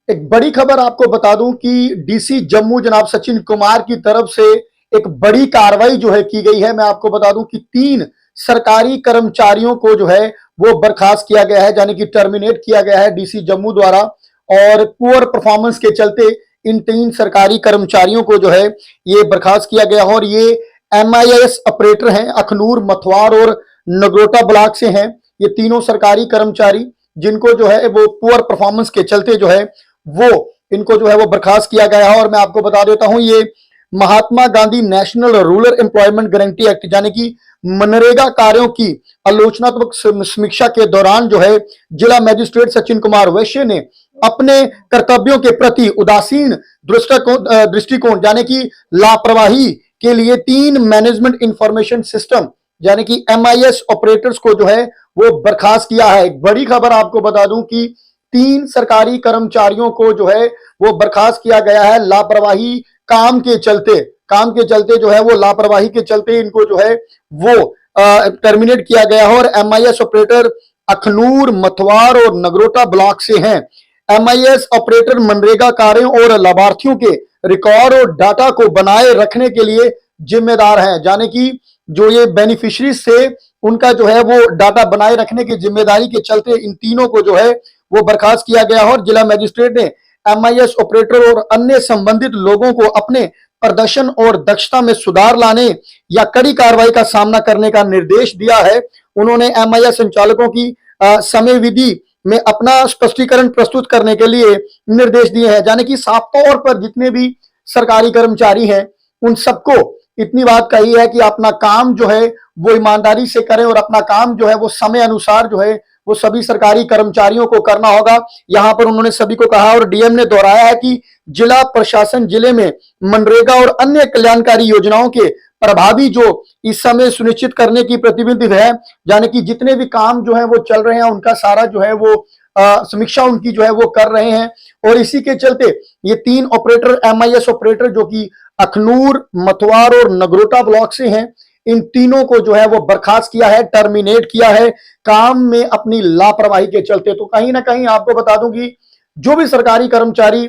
एक बड़ी खबर आपको बता दूं कि डीसी जम्मू जनाब सचिन कुमार की तरफ से एक बड़ी कार्रवाई जो है की गई है। मैं आपको बता दूं कि 3 सरकारी कर्मचारियों को जो है वो बर्खास्त किया गया है, यानी कि टर्मिनेट किया गया है डीसी जम्मू द्वारा। और पुअर परफॉर्मेंस के चलते इन 3 सरकारी कर्मचारियों को जो है ये बर्खास्त किया गया है। और ये MIS ऑपरेटर हैं, अखनूर, मथवार और नगरोटा ब्लॉक से हैं। ये तीनों सरकारी कर्मचारी जिनको जो है वो पुअर परफॉर्मेंस के चलते जो है वो इनको जो है वो बर्खास्त किया गया है। और मैं आपको बता देता हूं, ये Mahatma Gandhi national rural employment guarantee act यानी कि मनरेगा कार्यों की आलोचनात्मक समीक्षा के दौरान जो है जिला मजिस्ट्रेट सचिन कुमार वैश्य ने अपने कर्तव्यों के प्रति उदासीन दृष्टिकोण यानी कि लापरवाही के लिए 3 मैनेजमेंट इंफॉर्मेशन सिस्टम यानी कि MIS ऑपरेटर्स को जो है वो बर्खास्त किया है। एक बड़ी खबर आपको बता दूं कि 3 सरकारी कर्मचारियों को जो है वो बर्खास्त किया गया है लापरवाही काम के चलते जो है वो लापरवाही के चलते इनको जो है वो टर्मिनेट किया गया है। और MIS ऑपरेटर अखनूर, मथवार और नगरोटा ब्लॉक से हैं। MIS ऑपरेटर मनरेगा कार्यों और लाभार्थियों के रिकॉर्ड और डाटा को बनाए रखने के लिए जिम्मेदार हैं, यानी कि जो ये बेनिफिशियरी से उनका जो है वो डाटा बनाए रखने की जिम्मेदारी के चलते इन तीनों को जो है वो बर्खास्त किया गया। और जिला मजिस्ट्रेट ने MIS ऑपरेटर और अन्य संबंधित लोगों को अपने प्रदर्शन और दक्षता में सुधार लाने या कड़ी कार्रवाई का सामना करने का निर्देश दिया है। उन्होंने MIS संचालकों की समय विधि में अपना स्पष्टीकरण प्रस्तुत करने के लिए निर्देश दिए हैं, यानी कि साफ तौर पर जितने भी सरकारी कर्मचारी हैं उन सबको इतनी बात कही है कि अपना काम जो है वो ईमानदारी से करें और अपना काम जो है वो समय अनुसार जो है वो सभी सरकारी कर्मचारियों को करना होगा। यहां पर उन्होंने सभी को कहा और DM ने दोहराया है कि जिला प्रशासन जिले में मनरेगा और अन्य कल्याणकारी योजनाओं के प्रभावी जो इस समय सुनिश्चित करने की प्रतिबद्ध है, यानी कि जितने भी काम जो है वो चल रहे हैं उनका सारा जो है वो समीक्षा उनकी जो है वो कर रहे हैं। और इसी के चलते ये 3 ऑपरेटर MIS ऑपरेटर जो कि अखनूर, मथवार और नगरोटा ब्लॉक से हैं, इन तीनों को जो है वो बर्खास्त किया है, टर्मिनेट किया है काम में अपनी लापरवाही के चलते। तो कहीं ना कहीं आपको बता दूं कि जो भी सरकारी कर्मचारी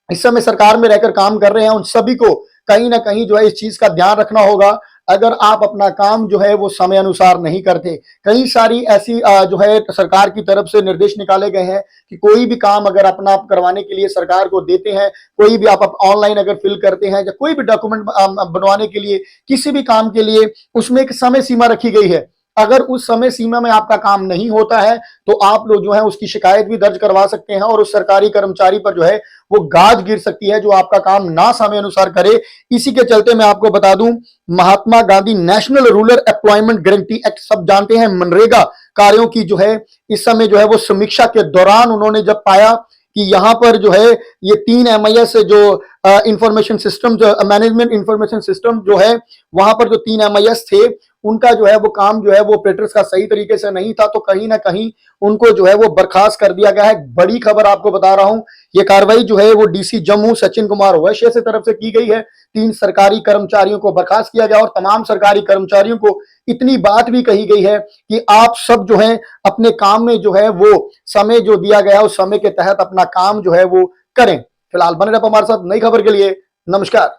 इस समय सरकार में रहकर काम कर रहे हैं उन सभी को कहीं ना कहीं जो है इस चीज का ध्यान रखना होगा। अगर आप अपना काम जो है वो समय अनुसार नहीं करते, कई सारी ऐसी जो है सरकार की तरफ से निर्देश निकाले गए हैं कि कोई भी काम अगर अपना आप करवाने के लिए सरकार को देते हैं, कोई भी आप ऑनलाइन अगर फिल करते हैं या कोई भी डॉक्यूमेंट बनवाने के लिए, किसी भी काम के लिए उसमें एक समय सीमा रखी गई है। अगर उस समय सीमा में आपका काम नहीं होता है तो आप लोग जो है उसकी शिकायत भी दर्ज करवा सकते हैं और उस सरकारी कर्मचारी पर जो है वो गाज गिर सकती है जो आपका काम ना समय अनुसार करे। इसी के चलते मैं आपको बता दूं, Mahatma Gandhi national rural employment guarantee act सब जानते हैं, मनरेगा कार्यों की जो है इस समय जो है वो समीक्षा के दौरान उन्होंने जब पाया कि यहां पर जो है ये 3 MIS जो इंफॉर्मेशन सिस्टम जो मैनेजमेंट इंफॉर्मेशन सिस्टम जो है वहां पर जो 3 MIS थे उनका जो है वो काम जो है वो ऑपरेटर्स का सही तरीके से नहीं था, तो कहीं ना कहीं उनको जो है वो बर्खास्त कर दिया गया है। बड़ी खबर आपको बता रहा हूं, ये कार्रवाई जो है वो डीसी जम्मू सचिन कुमार वैश्य से तरफ से की गई है। 3 सरकारी कर्मचारियों को बर्खास्त किया गया और तमाम सरकारी कर्मचारियों को इतनी बात भी कही गई है कि आप सब जो है अपने काम में जो है वो समय जो दिया गया उस समय के तहत अपना काम जो है वो करें। फिलहाल बने रहे हमारे साथ नई खबर के लिए। नमस्कार।